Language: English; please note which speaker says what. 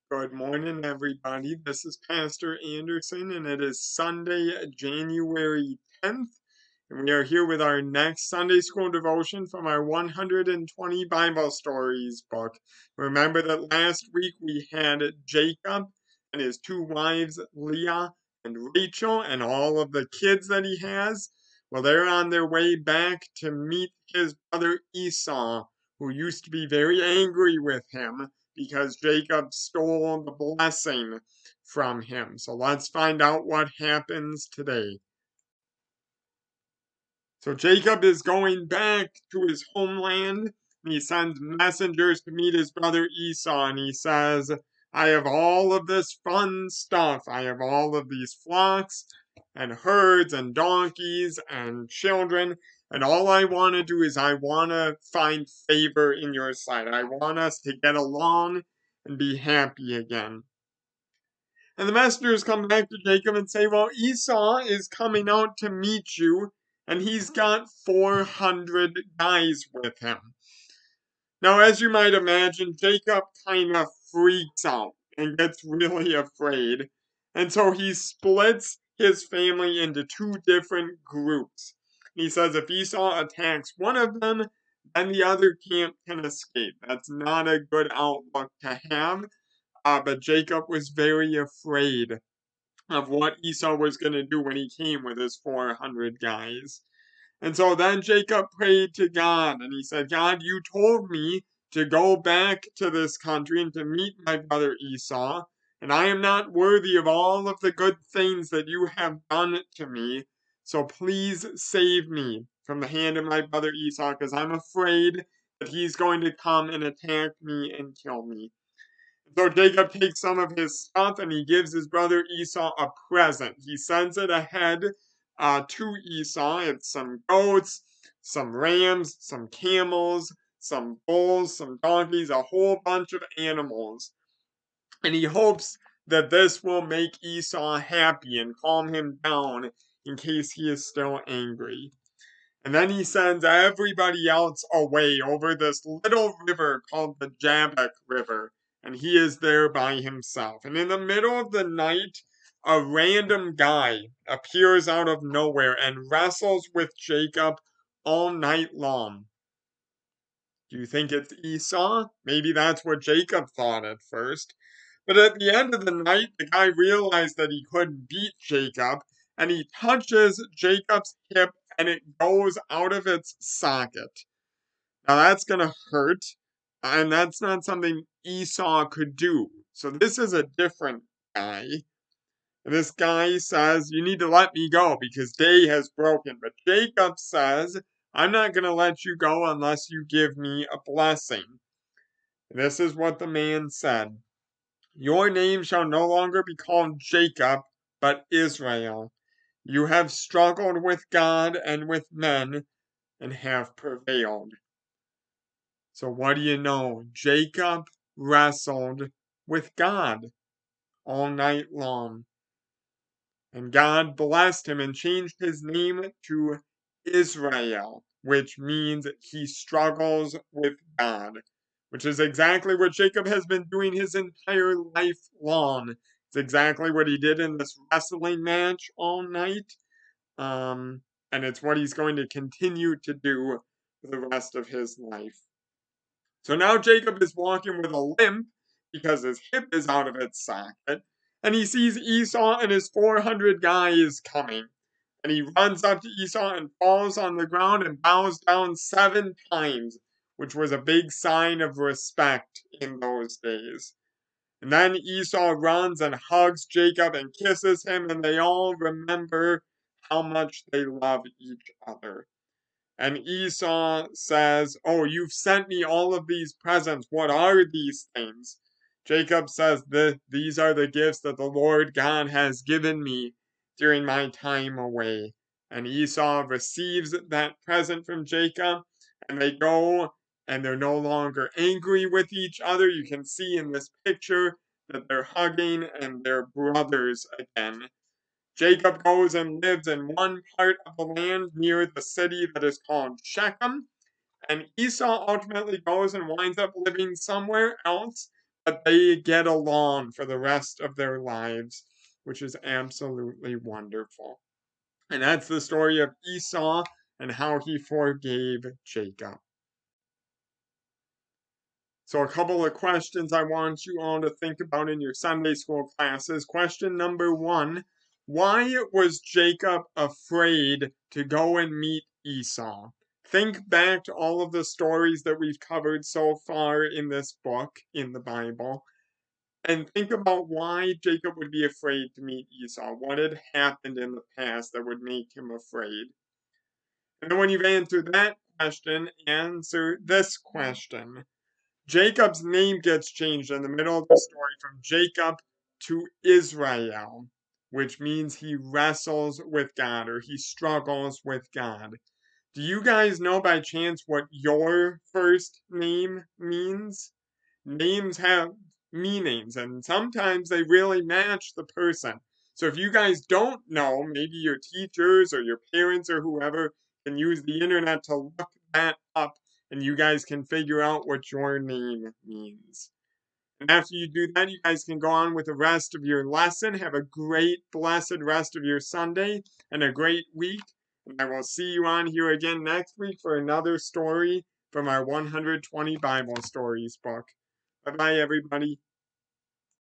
Speaker 1: Good morning, everybody. This is Pastor Anderson, and it is Sunday, January 10th, and we are here with our next Sunday School devotion from our 120 Bible Stories book. Remember that last week we had Jacob and his two wives, Leah and Rachel, and all of the kids that he has. Well, they're on their way back to meet his brother Esau, who used to be very angry with him because Jacob stole the blessing from him. So let's find out what happens today. So Jacob is going back to his homeland, and he sends messengers to meet his brother Esau, and he says, I have all of this fun stuff. I have all of these flocks and herds and donkeys and children, and all I want to do is I want to find favor in your sight. I want us to get along and be happy again. And the messengers come back to Jacob and say, well, Esau is coming out to meet you, and he's got 400 guys with him. Now, as you might imagine, Jacob kind of freaks out and gets really afraid. And so he splits his family into two different groups. He says if Esau attacks one of them, then the other camp can escape. That's not a good outlook to have. But Jacob was very afraid of what Esau was going to do when he came with his 400 guys. And so then Jacob prayed to God, and he said, God, you told me to go back to this country and to meet my brother Esau, and I am not worthy of all of the good things that you have done to me. So please save me from the hand of my brother Esau, because I'm afraid that he's going to come and attack me and kill me. So Jacob takes some of his stuff and he gives his brother Esau a present. He sends it ahead to Esau. It's some goats, some rams, some camels, some bulls, some donkeys, a whole bunch of animals. And he hopes that this will make Esau happy and calm him down in case he is still angry. And then he sends everybody else away over this little river called the Jabbok River. And he is there by himself. And in the middle of the night, a random guy appears out of nowhere and wrestles with Jacob all night long. Do you think it's Esau? Maybe that's what Jacob thought at first. But at the end of the night, the guy realized that he couldn't beat Jacob, and he touches Jacob's hip and it goes out of its socket. Now that's going to hurt, and that's not something Esau could do. So this is a different guy. And this guy says, you need to let me go because day has broken. But Jacob says, I'm not going to let you go unless you give me a blessing. And this is what the man said. Your name shall no longer be called Jacob, but Israel. You have struggled with God and with men and have prevailed. So what do you know? Jacob wrestled with God all night long. And God blessed him and changed his name to Israel, which means he struggles with God, which is exactly what Jacob has been doing his entire life long. It's exactly what he did in this wrestling match all night. And it's what he's going to continue to do for the rest of his life. So now Jacob is walking with a limp because his hip is out of its socket, and he sees Esau and his 400 guys coming. And he runs up to Esau and falls on the ground and bows down 7 times, which was a big sign of respect in those days. And then Esau runs and hugs Jacob and kisses him, and they all remember how much they love each other. And Esau says, oh, you've sent me all of these presents. What are these things? Jacob says, these are the gifts that the Lord God has given me during my time away. And Esau receives that present from Jacob, and they go, and they're no longer angry with each other. You can see in this picture that they're hugging and they're brothers again. Jacob goes and lives in one part of the land near the city that is called Shechem, and Esau ultimately goes and winds up living somewhere else, but they get along for the rest of their lives, which is absolutely wonderful. And that's the story of Esau and how he forgave Jacob. So, a couple of questions I want you all to think about in your Sunday school classes. Question number one: why was Jacob afraid to go and meet Esau? Think back to all of the stories that we've covered so far in this book, in the Bible, and think about why Jacob would be afraid to meet Esau. What had happened in the past that would make him afraid? And then when you've answered that question, answer this question. Jacob's name gets changed in the middle of the story from Jacob to Israel, which means he wrestles with God or he struggles with God. Do you guys know by chance what your first name means? Names have meanings and sometimes they really match the person. So if you guys don't know, maybe your teachers or your parents or whoever can use the internet to look that up and you guys can figure out what your name means. And after you do that, you guys can go on with the rest of your lesson. Have a great, blessed rest of your Sunday and a great week. And I will see you on here again next week for another story from our 120 Bible Stories book. Bye bye, everybody.